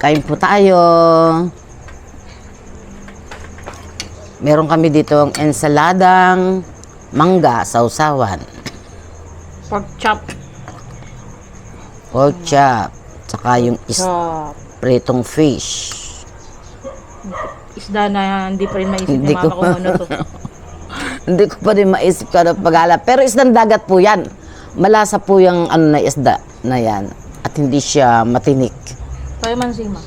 Kain po tayo. Meron kami dito ang ensaladang mangga, sausawan. Pork chop. Pork chop. Tsaka yung Chop. pritong fish. Isda na hindi pa rin maisip ni Hindi mama ko- kung ano to. Hindi ko pa rin maisip ka na pag-alap. Pero isdang dagat po yan. Malasa po yung ano na isda na yan. At hindi siya matinik. Toyo mansi ma.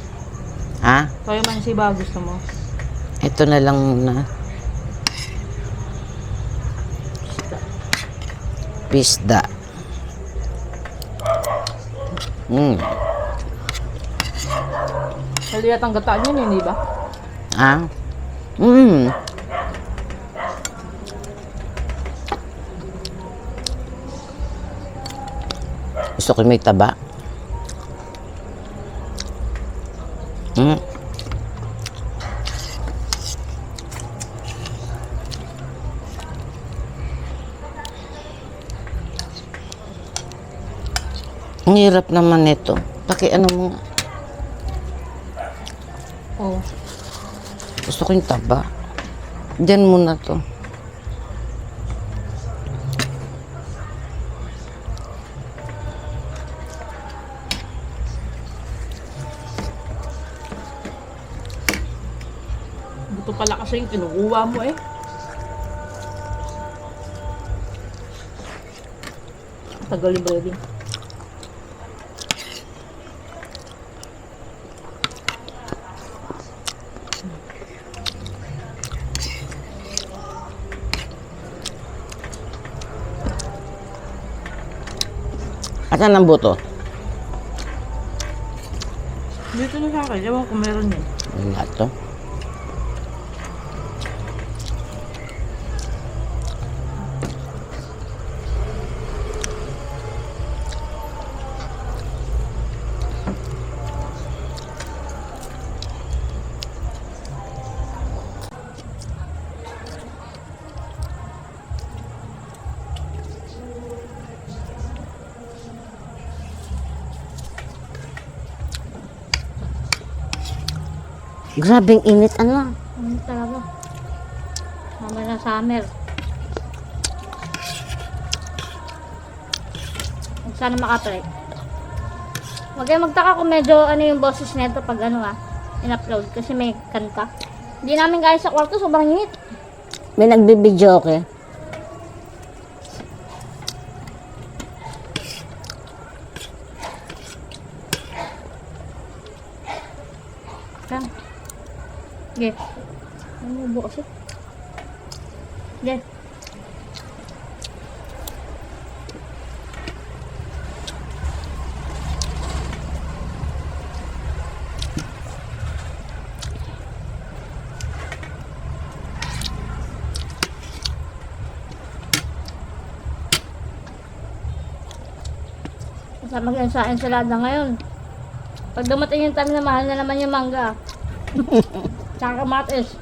Ha? Toyo mansi ba gusto mo? Ito na lang muna. Pisda. Maliit ang gata niyan, hindi ba? Ha? Gusto ko may taba. Ang hirap naman nito. Ano mo nga. Oo. Gusto ko yung taba. Diyan muna to. Buto pala kasi yung kinukuha mo eh. Tagal yung breading. Asan ang buto? Dito na sa akin. Ewan kung meron yan. Wala to. Grabing init, ano? Ano talaga? Summer na summer. Huwag sana makapray. Huwag kayo magtaka kung medyo ano yung boses nito pag ano in-upload kasi may kanta. Hindi namin kaya sa kwarto, sobrang init. May nagbibidyo, okay? Kan. Okay. Ano mo kasi? Okay. Kasama yan sa ensalada ngayon. Pag dumating yung time na mahal na naman yung mangga. Tsaka kamatis.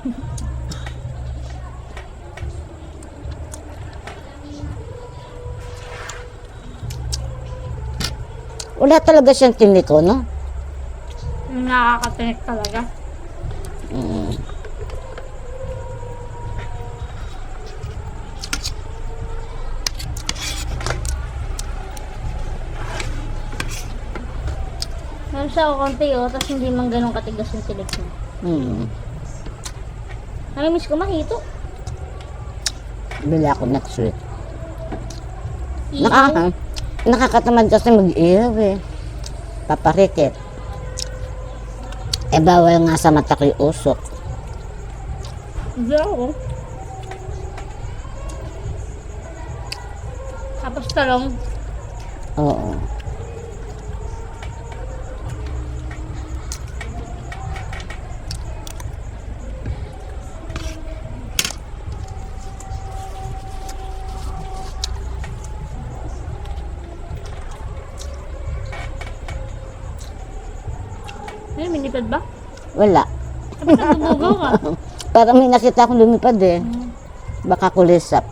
Wala talaga siyang tiniko, no? Yung nakakatinik talaga. Meron siya o konti tapos hindi man ganun katigas yung tinik mo. Namimiss ko mahito. Bila ako next week. Ihaw. Nakakatamad kasi mag-ihaw eh. Paparikit. Bawal nga sa mata ko yung usok. Hindi ako. Tapos talong. Oo. Ay, minipad ba? Wala. Sabi ka, bubugaw ka. Parang may nakita akong lumipad eh. Baka kulisap.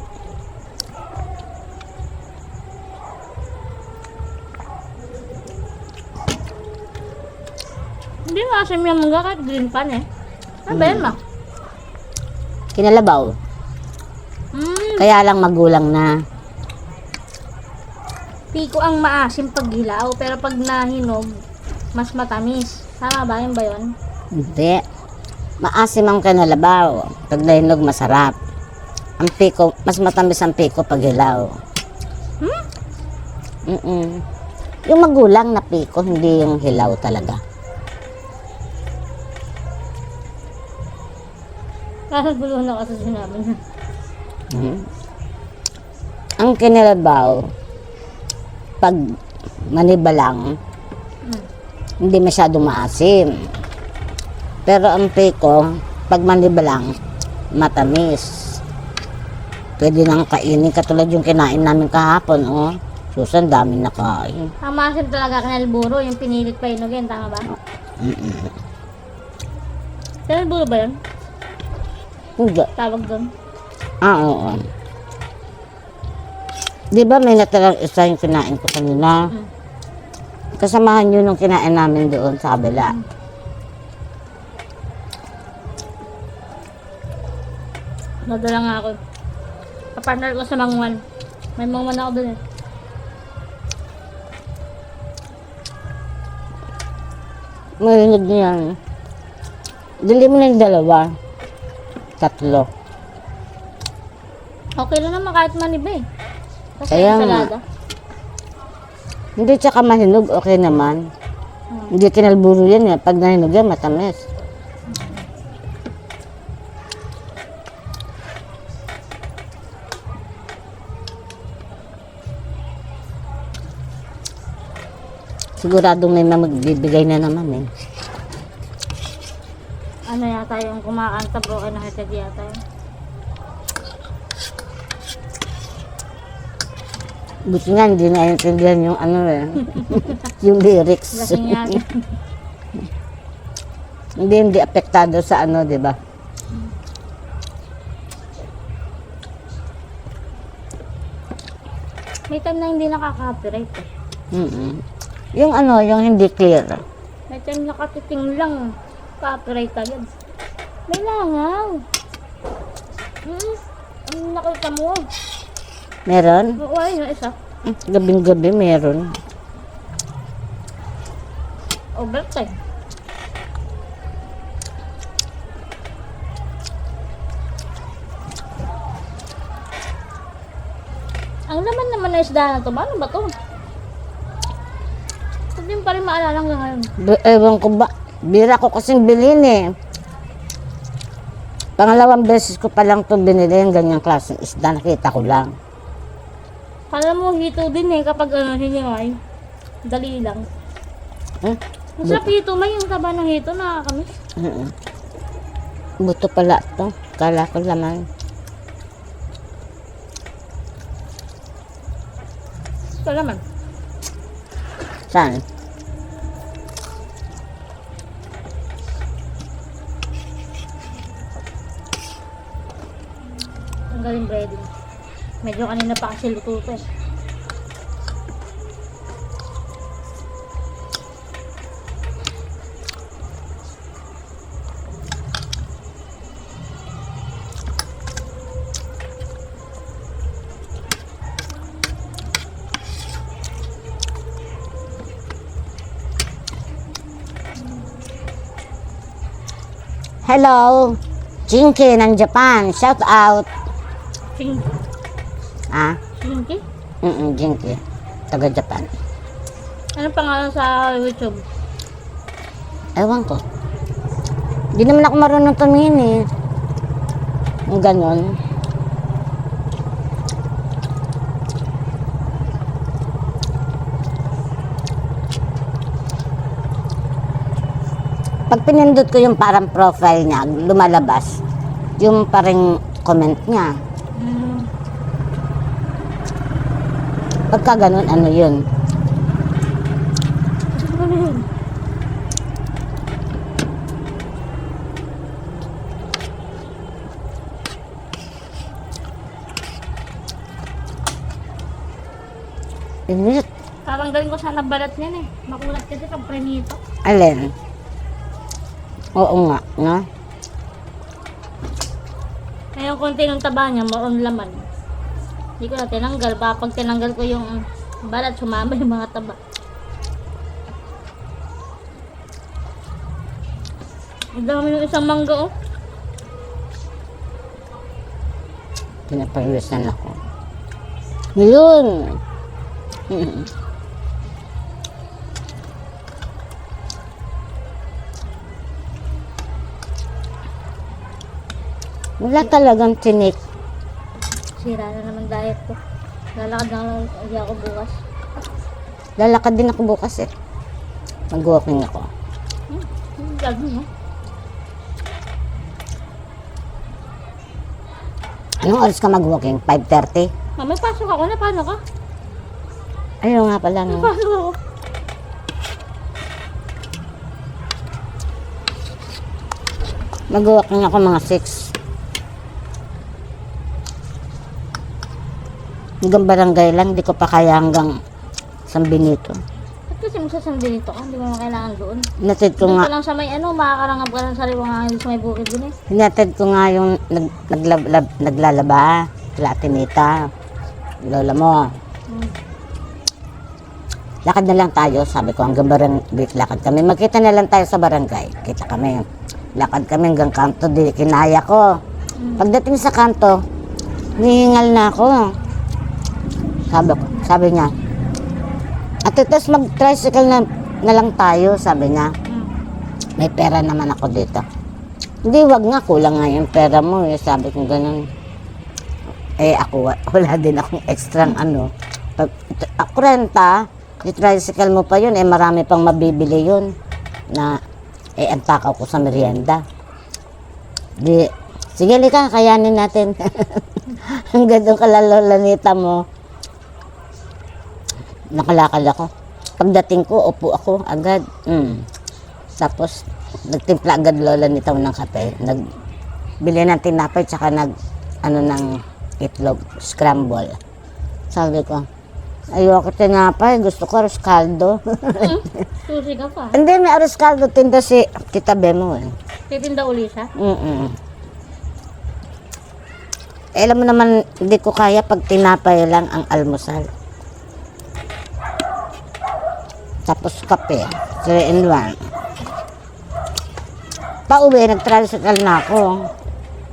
Hindi maasim yung mangga kahit green pan eh. Ano ba yan ma? Kinalabaw. Kaya lang magulang na. Piko ang maasim pag hilaw, pero pag nahinog, mas matamis. Tama ba? Yun ba yun? Hindi. Maasim ang kinalabaw. Pag nahinog, masarap. Ang piko, mas matamis ang piko pag hilaw. Yung magulang na piko, hindi yung hilaw talaga. Gulo na kasi sinabi niya. Ang kinalabaw, pag manibalang, hindi masyadong maasim. Pero ang piko, pag manibalang, matamis. Pwede nang kainin, katulad yung kinain namin kahapon, oh. Susan, dami na kain. Ang maasim talaga kanalburo, yung pinilit pa inugin, tama ba? Kanalburo ba yun? Hindi. Tawag doon. Oo. Di ba may natirang isa yung kinain ko kanina? Kasamahan yun nung kinain namin doon sa kabila. Nadala nga ako. Kapartner ko sa mangwan. May mangwan ako doon eh. Marinig niyan. Dili mo na yung dalawa. 3. Okay lang naman kahit maniba eh. Kasi Kaya nga. ensalada. Hindi tsaka mahinog, okay naman. Hindi kinalburo yan eh. Pag nahinog yan, matamis. Siguradong may magbibigay na naman eh. Ano yata yung kumakanta broken hearted yata yun. Buti nga, hindi naiintindihan yung ano eh. Yung lyrics. Lasing yata. Hindi apektado sa ano, di ba? May time na hindi nakaka-copyright eh. Yung ano, yung hindi clear. May time nakatiting lang. Copyright agad. May langaw. Ano nakita mo? Meron? Oo, ayun yung isa. Gabing-gabi meron. Overtime. Ang laman naman na isda na to, ano ba to? Hindi mo pa rin maalala hanggang ngayon. Ewan ko ba, bira ko kasing bilhin eh. Pangalawang beses ko pa lang ito binili yung ganyang klaseng isda, nakita ko lang. Kala mo hito din eh kapag ano hinimay. Dali lang. Masarap hito, may yung taba ng hito, nakakamiss. Buto pala ito, kala ko laman. Ito naman. Saan? Ang galing breading. Medyo kanina pa kasi luto to eh. Hello, Jinky ng Japan, shout out. Ching. Ah, Chinky? Jinky, taga Japan. Ano pangalan sa YouTube? Ewan ko. Di naman ako marunong tumingin eh. Yung ganon. Pag pinindot ko yung parang profile niya, lumalabas yung parang comment niya. Pagka ganon, ano yun? Ano yun? Init. Tatanggalin ko sana balat niyan eh. Makulat kasi pag prenito. Alin? Oo nga, no? Ngayon konti ng taba niya, maroon laman. Hindi ko na tinanggal. Baka pag tinanggal ko yung balat, sumama yung mga taba. Ang dami ng isang mangga, oh. Pinapawisan ako. Yun! Wala talagang tinik. Sira na naman diet ko. Lalakad na lang ulit ako bukas. Lalakad din ako bukas eh. Mag-walking ako. Gagawin mo. Anong oras ka mag-walking? 5:30? May pasok ako na. Paano ka? Ayaw nga pala, no? Pasok ako. Mag-walking ako mga 6. Hanggang barangay lang, di ko pa kaya hanggang San Benito. Ba't kasi mo sa San Benito ka? Hindi mo naman kailangan doon. Hinatid ko Doon nga, ka lang sa may makakarangab ka ng sariwang hangin sa may bukid din eh. hinatid ko nga yung naglalaba, kila Tinita, lola mo. Lakad na lang tayo, sabi ko, hanggang barangay, lakad kami. Magkita na lang tayo sa barangay, kita kami. Lakad kami hanggang kanto, di kinaya ko. Pagdating sa kanto, nihingal na ako. Sabi niya, ate, tas mag-tricycle na lang tayo, sabi niya. May pera naman ako dito. Hindi, wag nga, kulang nga yung pera mo, eh. Sabi ko ganun. Eh, ako, wala din akong extrang ano. Ako renta, yung tricycle mo pa yun, eh, marami pang mabibili yun. Na, eh, ang takaw ko sa merienda. Di, sige, lika, kayanin natin. Hanggang doon kalalolanita mo. Nakalakal ako. Pagdating ko, upo ako agad. Tapos, nagtimpla agad lola nito ng kape. Nagbili ng tinapay, tsaka ng itlog, scramble. Sabi ko, ayoko tinapay, gusto ko arroz caldo. Susi ka pa. Hindi, may arroz caldo, tinda si Tita Bemo eh. Titinda uli siya. Eh, alam mo naman, hindi ko kaya pag tinapay lang ang almusal. Tapos kape, 3-in-1. Pauwi, nag-tricycle na ako.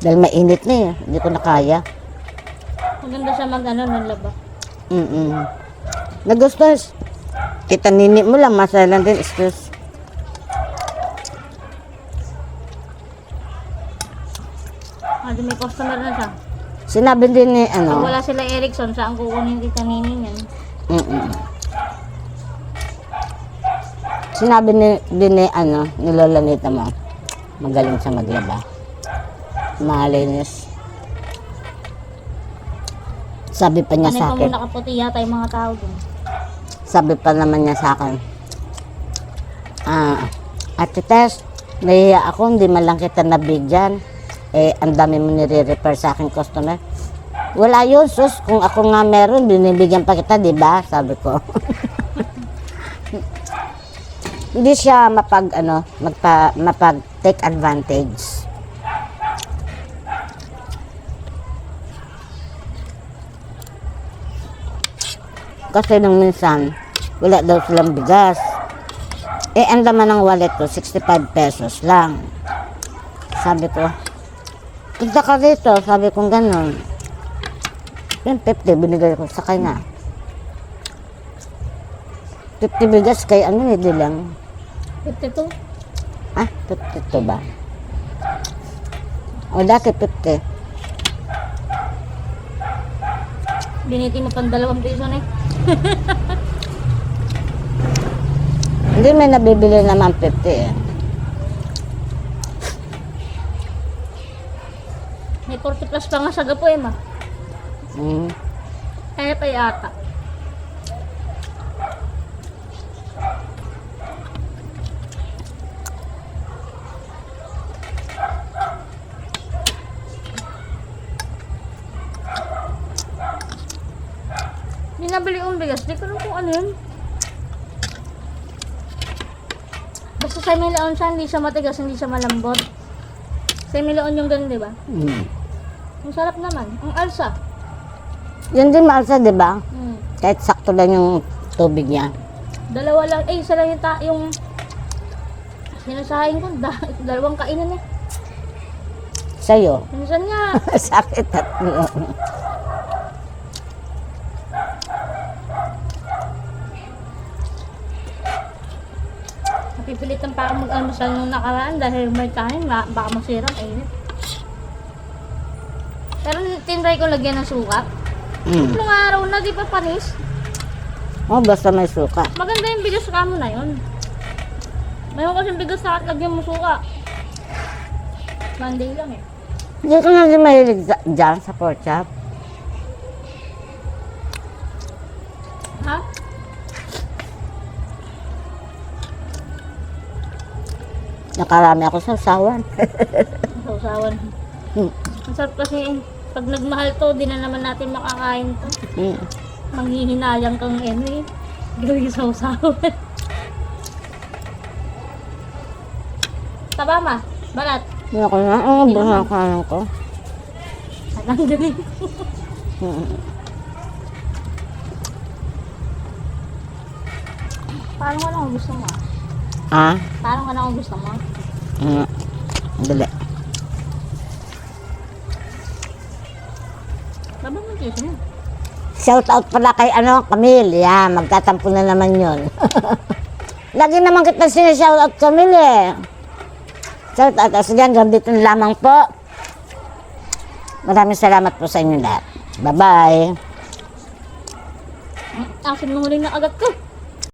Dahil mainit na eh, hindi ko na kaya. Maganda siya ng laba. Nagustos. Kita nini mo lang, masaya lang din, excuse. Hindi may customer na siya. Sinabi din ni, Pag ano, wala sila Erickson, saan kukunin kita nini niyan? Sinabi din ni, ni Lola Nita mo, magaling siya maglaba. Malinis. Sabi pa niya Kami sa pa mo akin, nakaputi yata yung mga tao dun. sabi pa naman niya sa akin, Ate Tess, nahiya ako, hindi man lang kita nabigyan. Eh, ang dami mo nire-refer sa akin customer. Wala yun, sus. Kung ako nga meron, binibigyan pa kita, di ba? Sabi ko. Hindi siya mapag-take advantage. Kasi nung minsan, wala daw silang bigas. Eh, ang laman ng wallet ko, 65 pesos lang. Sabi ko, punta ka dito. Sabi ko gano'n. Yung 50, binigay ko sa kanya. 50 bigas kay hindi lang. 52? 52 ba? O, dati 50. Biniti mo pang 2 piso na eh. Hindi, may nabibili naman 50 eh. May 40 plus pa nga sa gapo eh ma. Kaya pa yata. Binabili kong bigas, di ko alam kung ano yun. Basta semi-leon siya, hindi siya matigas, hindi siya malambot. Semi-leon yung ganun, di ba? Mm. Ang sarap naman. Ang alsa. Yun din maalsa, di ba? Mm. Kahit sakto lang yung tubig niya. Dalawa lang, isa lang yung sinasahin ko, dalawang kainan eh. Sa'yo. Minsan nga, Sakit at napipilitan pa ako mag-almusal nung nakaraan dahil may kanin, baka masirang init. Pero tinry ko lagyan ng suka. Mm. Nung araw na, di pa panis. Oh, basta may suka. Maganda yung bigas ka mo na yun. Mayroon kasing bigas na lagyan mo suka. Monday lang eh. Hindi ko na din mahilig dyan sa pork chop. Ha? Nakarami ako sa usawan. Sausawan. Mm. Ang sarap kasi pag nagmahal to, di na naman natin makakain to. Mm. Manghihinayang kang eh. Gawin sa sausawan. Taba ma, balat. Hindi ko na. Ang buhay ang kanan ko. Anong galing. Mm. Parang wala akong gusto mo. Ah? Parang wala akong gusto mo. Mm. Dali. Taba mo dito na. Shout out pala kay Camille. Yeah, magtatampo na naman yun. Lagi naman kita siya-shout out, Camille eh. Shout out. Sige, hanggang dito na lamang po. Maraming salamat po sa inyo lahat. Bye-bye. Asin mo huling na agat ko.